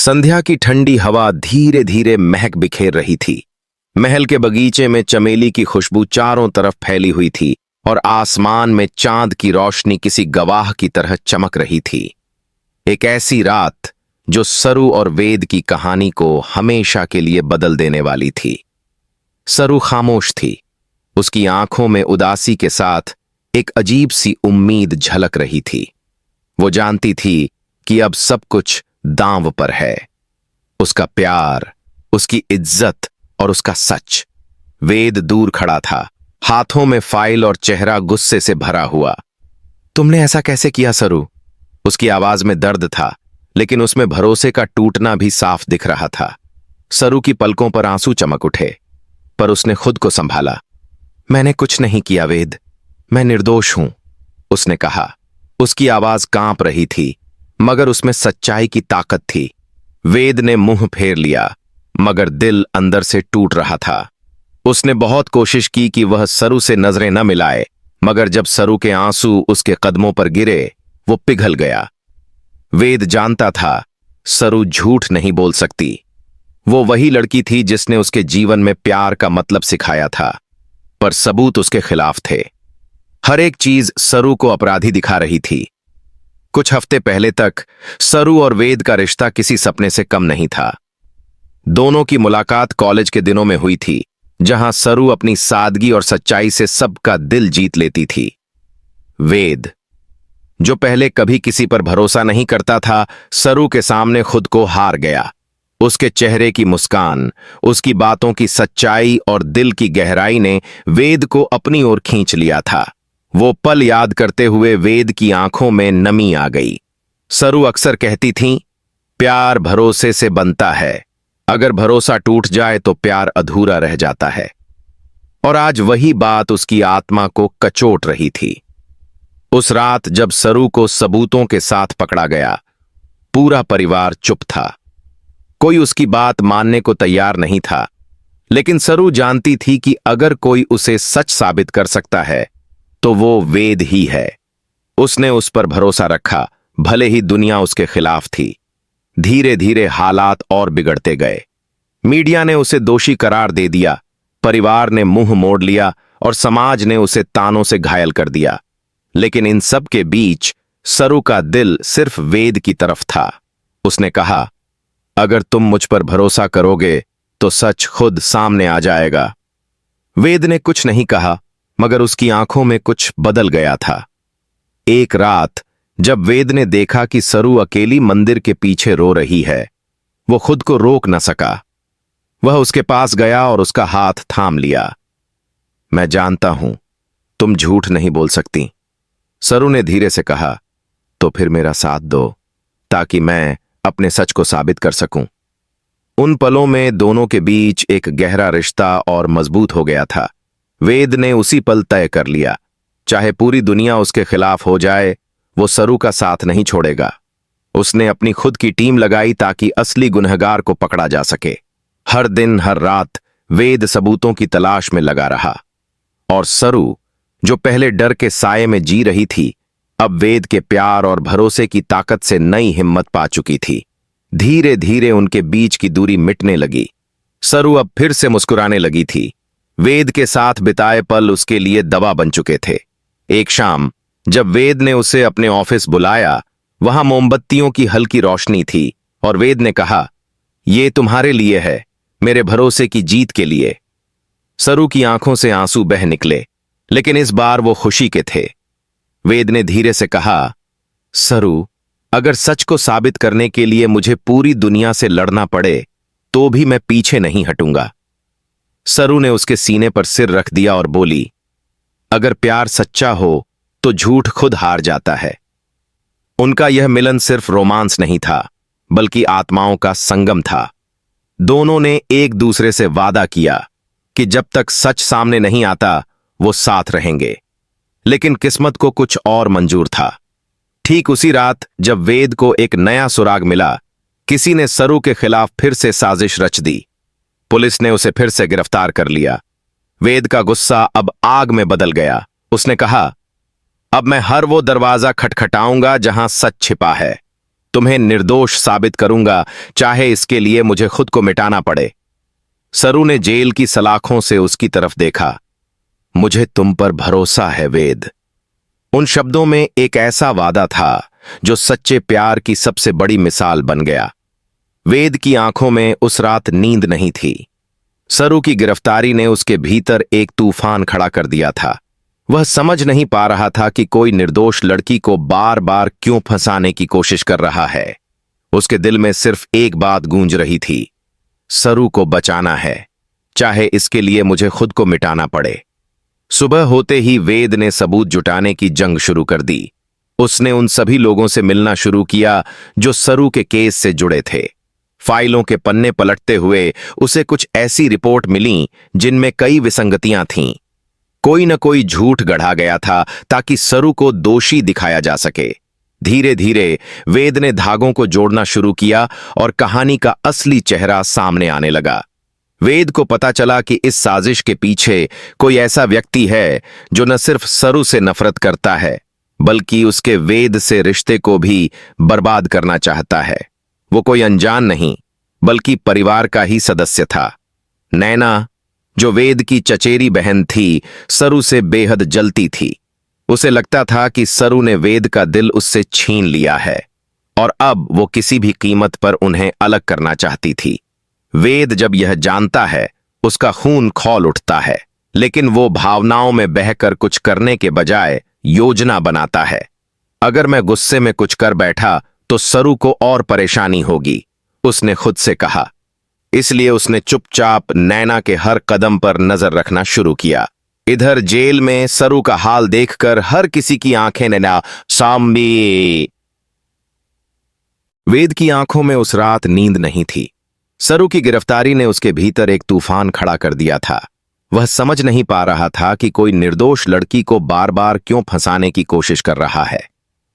संध्या की ठंडी हवा धीरे धीरे महक बिखेर रही थी। महल के बगीचे में चमेली की खुशबू चारों तरफ फैली हुई थी और आसमान में चांद की रोशनी किसी गवाह की तरह चमक रही थी। एक ऐसी रात जो सरू और वेद की कहानी को हमेशा के लिए बदल देने वाली थी। सरू खामोश थी। उसकी आंखों में उदासी के साथ एक अजीब सी उम्मीद झलक रही थी। वो जानती थी कि अब सब कुछ दांव पर है। उसका प्यार, उसकी इज्जत और उसका सच। वेद दूर खड़ा था, हाथों में फाइल और चेहरा गुस्से से भरा हुआ। तुमने ऐसा कैसे किया सरू? उसकी आवाज में दर्द था, लेकिन उसमें भरोसे का टूटना भी साफ दिख रहा था। सरू की पलकों पर आंसू चमक उठे, पर उसने खुद को संभाला। मैंने कुछ नहीं किया वेद, मैं निर्दोष हूं, उसने कहा। उसकी आवाज कांप रही थी, मगर उसमें सच्चाई की ताकत थी। वेद ने मुंह फेर लिया, मगर दिल अंदर से टूट रहा था। उसने बहुत कोशिश की कि वह सरू से नजरें न मिलाए, मगर जब सरू के आंसू उसके कदमों पर गिरे, वो पिघल गया। वेद जानता था सरू झूठ नहीं बोल सकती। वो वही लड़की थी जिसने उसके जीवन में प्यार का मतलब सिखाया था, पर सबूत उसके खिलाफ थे। हर एक चीज सरू को अपराधी दिखा रही थी। कुछ हफ्ते पहले तक सरू और वेद का रिश्ता किसी सपने से कम नहीं था। दोनों की मुलाकात कॉलेज के दिनों में हुई थी, जहां सरू अपनी सादगी और सच्चाई से सबका दिल जीत लेती थी। वेद, जो पहले कभी किसी पर भरोसा नहीं करता था, सरू के सामने खुद को हार गया। उसके चेहरे की मुस्कान, उसकी बातों की सच्चाई और दिल की गहराई ने वेद को अपनी ओर खींच लिया था। वो पल याद करते हुए वेद की आंखों में नमी आ गई। सरू अक्सर कहती थीं, प्यार भरोसे से बनता है, अगर भरोसा टूट जाए तो प्यार अधूरा रह जाता है। और आज वही बात उसकी आत्मा को कचोट रही थी। उस रात जब सरू को सबूतों के साथ पकड़ा गया, पूरा परिवार चुप था। कोई उसकी बात मानने को तैयार नहीं था, लेकिन सरू जानती थी कि अगर कोई उसे सच साबित कर सकता है तो वो वेद ही है। उसने उस पर भरोसा रखा, भले ही दुनिया उसके खिलाफ थी। धीरे धीरे हालात और बिगड़ते गए। मीडिया ने उसे दोषी करार दे दिया, परिवार ने मुंह मोड़ लिया और समाज ने उसे तानों से घायल कर दिया। लेकिन इन सब के बीच सरू का दिल सिर्फ वेद की तरफ था। उसने कहा, अगर तुम मुझ पर भरोसा करोगे तो सच खुद सामने आ जाएगा। वेद ने कुछ नहीं कहा, मगर उसकी आंखों में कुछ बदल गया था। एक रात जब वेद ने देखा कि सरू अकेली मंदिर के पीछे रो रही है, वो खुद को रोक न सका। वह उसके पास गया और उसका हाथ थाम लिया। मैं जानता हूं तुम झूठ नहीं बोल सकती, सरू ने धीरे से कहा। तो फिर मेरा साथ दो, ताकि मैं अपने सच को साबित कर सकूं। उन पलों में दोनों के बीच एक गहरा रिश्ता और मजबूत हो गया था। वेद ने उसी पल तय कर लिया, चाहे पूरी दुनिया उसके खिलाफ हो जाए, वो सरू का साथ नहीं छोड़ेगा। उसने अपनी खुद की टीम लगाई ताकि असली गुनहगार को पकड़ा जा सके। हर दिन हर रात वेद सबूतों की तलाश में लगा रहा, और सरू, जो पहले डर के साये में जी रही थी, अब वेद के प्यार और भरोसे की ताकत से नई हिम्मत पा चुकी थी। धीरे धीरे उनके बीच की दूरी मिटने लगी। सरू अब फिर से मुस्कुराने लगी थी। वेद के साथ बिताए पल उसके लिए दवा बन चुके थे। एक शाम जब वेद ने उसे अपने ऑफिस बुलाया, वहां मोमबत्तियों की हल्की रोशनी थी और वेद ने कहा, ये तुम्हारे लिए है, मेरे भरोसे की जीत के लिए। सरू की आंखों से आंसू बह निकले, लेकिन इस बार वो खुशी के थे। वेद ने धीरे से कहा, सरू, अगर सच को साबित करने के लिए मुझे पूरी दुनिया से लड़ना पड़े तो भी मैं पीछे नहीं हटूंगा। सरू ने उसके सीने पर सिर रख दिया और बोली, अगर प्यार सच्चा हो तो झूठ खुद हार जाता है। उनका यह मिलन सिर्फ रोमांस नहीं था, बल्कि आत्माओं का संगम था। दोनों ने एक दूसरे से वादा किया कि जब तक सच सामने नहीं आता वो साथ रहेंगे। लेकिन किस्मत को कुछ और मंजूर था। ठीक उसी रात जब वेद को एक नया सुराग मिला, किसी ने सरू के खिलाफ फिर से साजिश रच दी। पुलिस ने उसे फिर से गिरफ्तार कर लिया। वेद का गुस्सा अब आग में बदल गया। उसने कहा, अब मैं हर वो दरवाजा खटखटाऊंगा जहां सच छिपा है। तुम्हें निर्दोष साबित करूंगा, चाहे इसके लिए मुझे खुद को मिटाना पड़े। सरू ने जेल की सलाखों से उसकी तरफ देखा। मुझे तुम पर भरोसा है वेद। उन शब्दों में एक ऐसा वादा था जो सच्चे प्यार की सबसे बड़ी मिसाल बन गया। वेद की आंखों में उस रात नींद नहीं थी। सरू की गिरफ्तारी ने उसके भीतर एक तूफान खड़ा कर दिया था। वह समझ नहीं पा रहा था कि कोई निर्दोष लड़की को बार बार क्यों फंसाने की कोशिश कर रहा है। उसके दिल में सिर्फ एक बात गूंज रही थी, सरू को बचाना है, चाहे इसके लिए मुझे खुद को मिटाना पड़े। सुबह होते ही वेद ने सबूत जुटाने की जंग शुरू कर दी। उसने उन सभी लोगों से मिलना शुरू किया जो सरू के केस से जुड़े थे। फाइलों के पन्ने पलटते हुए उसे कुछ ऐसी रिपोर्ट मिली जिनमें कई विसंगतियां थीं। कोई न कोई झूठ गढ़ा गया था ताकि सरू को दोषी दिखाया जा सके। धीरे धीरे वेद ने धागों को जोड़ना शुरू किया और कहानी का असली चेहरा सामने आने लगा। वेद को पता चला कि इस साजिश के पीछे कोई ऐसा व्यक्ति है जो न सिर्फ सरू से नफरत करता है, बल्कि उसके वेद से रिश्ते को भी बर्बाद करना चाहता है। वो कोई अनजान नहीं, बल्कि परिवार का ही सदस्य था। नैना, जो वेद की चचेरी बहन थी, सरू से बेहद जलती थी। उसे लगता था कि सरू ने वेद का दिल उससे छीन लिया है और अब वो किसी भी कीमत पर उन्हें अलग करना चाहती थी। वेद जब यह जानता है, उसका खून खौल उठता है, लेकिन वो भावनाओं में बहकर कुछ करने के बजाय योजना बनाता है। अगर मैं गुस्से में कुछ कर बैठा तो सरू को और परेशानी होगी, उसने खुद से कहा। इसलिए उसने चुपचाप नैना के हर कदम पर नजर रखना शुरू किया। इधर जेल में सरू का हाल देखकर हर किसी की आंखें नैना साम्बी। वेद की आंखों में उस रात नींद नहीं थी। सरू की गिरफ्तारी ने उसके भीतर एक तूफान खड़ा कर दिया था। वह समझ नहीं पा रहा था कि कोई निर्दोष लड़की को बार बार क्यों फंसाने की कोशिश कर रहा है।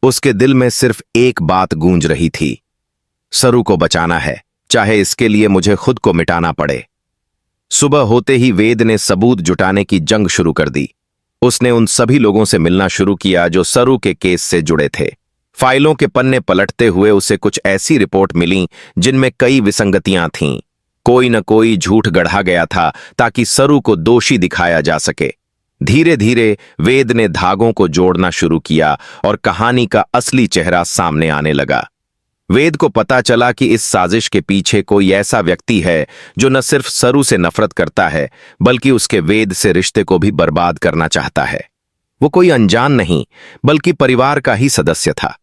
उसके दिल में सिर्फ एक बात गूंज रही थी, सरू को बचाना है, चाहे इसके लिए मुझे खुद को मिटाना पड़े। सुबह होते ही वेद ने सबूत जुटाने की जंग शुरू कर दी। उसने उन सभी लोगों से मिलना शुरू किया जो सरू के केस से जुड़े थे। फाइलों के पन्ने पलटते हुए उसे कुछ ऐसी रिपोर्ट मिली जिनमें कई विसंगतियां थीं। कोई न कोई झूठ गढ़ा गया था ताकि सरू को दोषी दिखाया जा सके। धीरे धीरे वेद ने धागों को जोड़ना शुरू किया और कहानी का असली चेहरा सामने आने लगा। वेद को पता चला कि इस साजिश के पीछे कोई ऐसा व्यक्ति है जो न सिर्फ सरू से नफरत करता है, बल्कि उसके वेद से रिश्ते को भी बर्बाद करना चाहता है। वो कोई अनजान नहीं, बल्कि परिवार का ही सदस्य था।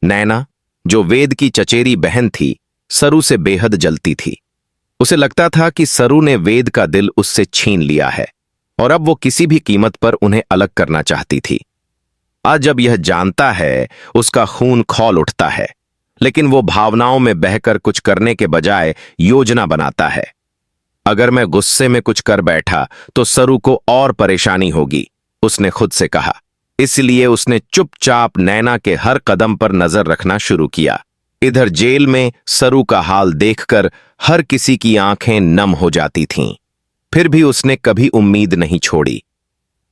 नैना, जो वेद की चचेरी बहन थी, सरू से बेहद जलती थी। उसे लगता था कि सरू ने वेद का दिल उससे छीन लिया है और अब वो किसी भी कीमत पर उन्हें अलग करना चाहती थी। आज जब यह जानता है, उसका खून खौल उठता है, लेकिन वो भावनाओं में बहकर कुछ करने के बजाय योजना बनाता है। अगर मैं गुस्से में कुछ कर बैठा तो सरू को और परेशानी होगी, उसने खुद से कहा। इसलिए उसने चुपचाप नैना के हर कदम पर नजर रखना शुरू किया। इधर जेल में सरू का हाल देखकर हर किसी की आंखें नम हो जाती थीं। फिर भी उसने कभी उम्मीद नहीं छोड़ी।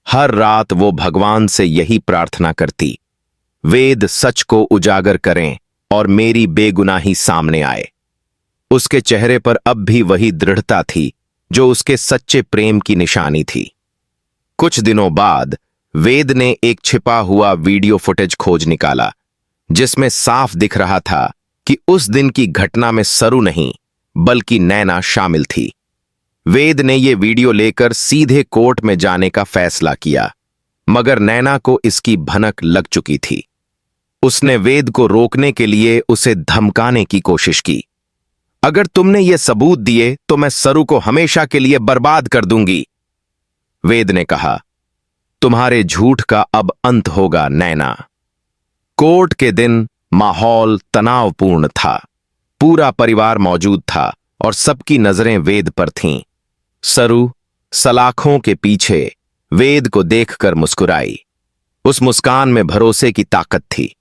हर रात वो भगवान से यही प्रार्थना करती, वेद सच को उजागर करें और मेरी बेगुनाही सामने आए। उसके चेहरे पर अब भी वही दृढ़ता थी जो उसके सच्चे प्रेम की निशानी थी। कुछ दिनों बाद वेद ने एक छिपा हुआ वीडियो फुटेज खोज निकाला, जिसमें साफ दिख रहा था कि उस दिन की घटना में सरू नहीं, बल्कि नैना शामिल थी। वेद ने यह वीडियो लेकर सीधे कोर्ट में जाने का फैसला किया, मगर नैना को इसकी भनक लग चुकी थी। उसने वेद को रोकने के लिए उसे धमकाने की कोशिश की। अगर तुमने ये सबूत दिए तो मैं सरू को हमेशा के लिए बर्बाद कर दूंगी, वेद ने कहा। तुम्हारे झूठ का अब अंत होगा नैना। कोर्ट के दिन माहौल तनावपूर्ण था। पूरा परिवार मौजूद था और सबकी नजरें वेद पर थीं। सरू सलाखों के पीछे वेद को देखकर मुस्कुराई। उस मुस्कान में भरोसे की ताकत थी,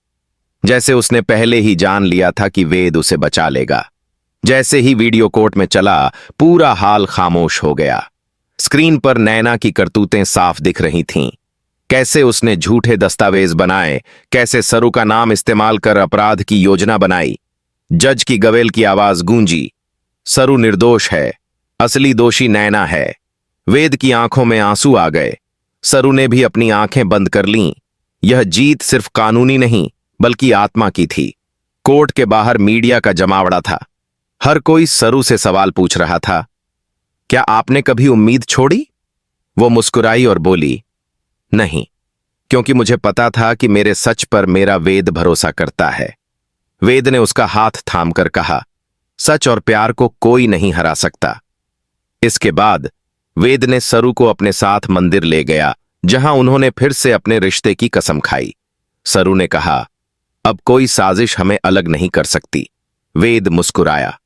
जैसे उसने पहले ही जान लिया था कि वेद उसे बचा लेगा। जैसे ही वीडियो कोर्ट में चला, पूरा हाल खामोश हो गया। स्क्रीन पर नैना की करतूतें साफ दिख रही थीं। कैसे उसने झूठे दस्तावेज बनाए, कैसे सरू का नाम इस्तेमाल कर अपराध की योजना बनाई। जज की गवेल की आवाज गूंजी, सरू निर्दोष है, असली दोषी नैना है। वेद की आंखों में आंसू आ गए। सरू ने भी अपनी आंखें बंद कर लीं। यह जीत सिर्फ कानूनी नहीं बल्कि आत्मा की थी। कोर्ट के बाहर मीडिया का जमावड़ा था। हर कोई सरू से सवाल पूछ रहा था, क्या आपने कभी उम्मीद छोड़ी? वो मुस्कुराई और बोली, नहीं, क्योंकि मुझे पता था कि मेरे सच पर मेरा वेद भरोसा करता है। वेद ने उसका हाथ थामकर कहा, सच और प्यार को कोई नहीं हरा सकता। इसके बाद वेद ने सरू को अपने साथ मंदिर ले गया, जहां उन्होंने फिर से अपने रिश्ते की कसम खाई। सरू ने कहा, अब कोई साजिश हमें अलग नहीं कर सकती। वेद मुस्कुराया,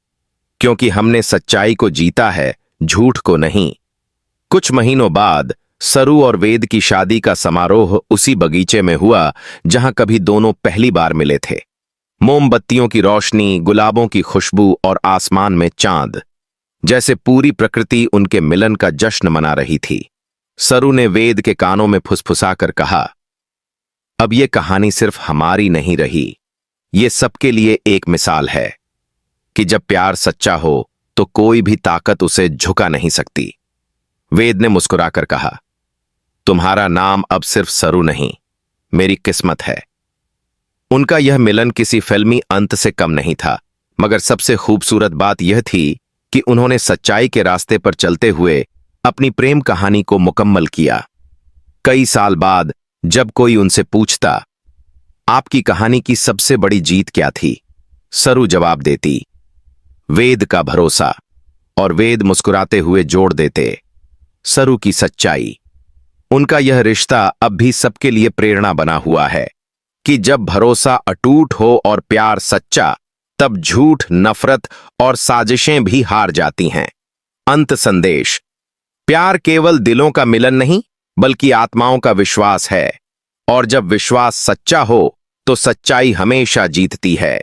क्योंकि हमने सच्चाई को जीता है, झूठ को नहीं। कुछ महीनों बाद सरू और वेद की शादी का समारोह उसी बगीचे में हुआ जहां कभी दोनों पहली बार मिले थे। मोमबत्तियों की रोशनी, गुलाबों की खुशबू और आसमान में चांद, जैसे पूरी प्रकृति उनके मिलन का जश्न मना रही थी। सरू ने वेद के कानों में फुसफुसाकर कहा, अब ये कहानी सिर्फ हमारी नहीं रही, ये सबके लिए एक मिसाल है कि जब प्यार सच्चा हो तो कोई भी ताकत उसे झुका नहीं सकती। वेद ने मुस्कुराकर कहा, तुम्हारा नाम अब सिर्फ सरू नहीं, मेरी किस्मत है। उनका यह मिलन किसी फिल्मी अंत से कम नहीं था, मगर सबसे खूबसूरत बात यह थी कि उन्होंने सच्चाई के रास्ते पर चलते हुए अपनी प्रेम कहानी को मुकम्मल किया। कई साल बाद जब कोई उनसे पूछता, आपकी कहानी की सबसे बड़ी जीत क्या थी, सरू जवाब देती, वेद का भरोसा, और वेद मुस्कुराते हुए जोड़ देते, सरू की सच्चाई। उनका यह रिश्ता अब भी सबके लिए प्रेरणा बना हुआ है कि जब भरोसा अटूट हो और प्यार सच्चा, तब झूठ, नफरत और साजिशें भी हार जाती हैं। अंत संदेश, प्यार केवल दिलों का मिलन नहीं बल्कि आत्माओं का विश्वास है, और जब विश्वास सच्चा हो तो सच्चाई हमेशा जीतती है।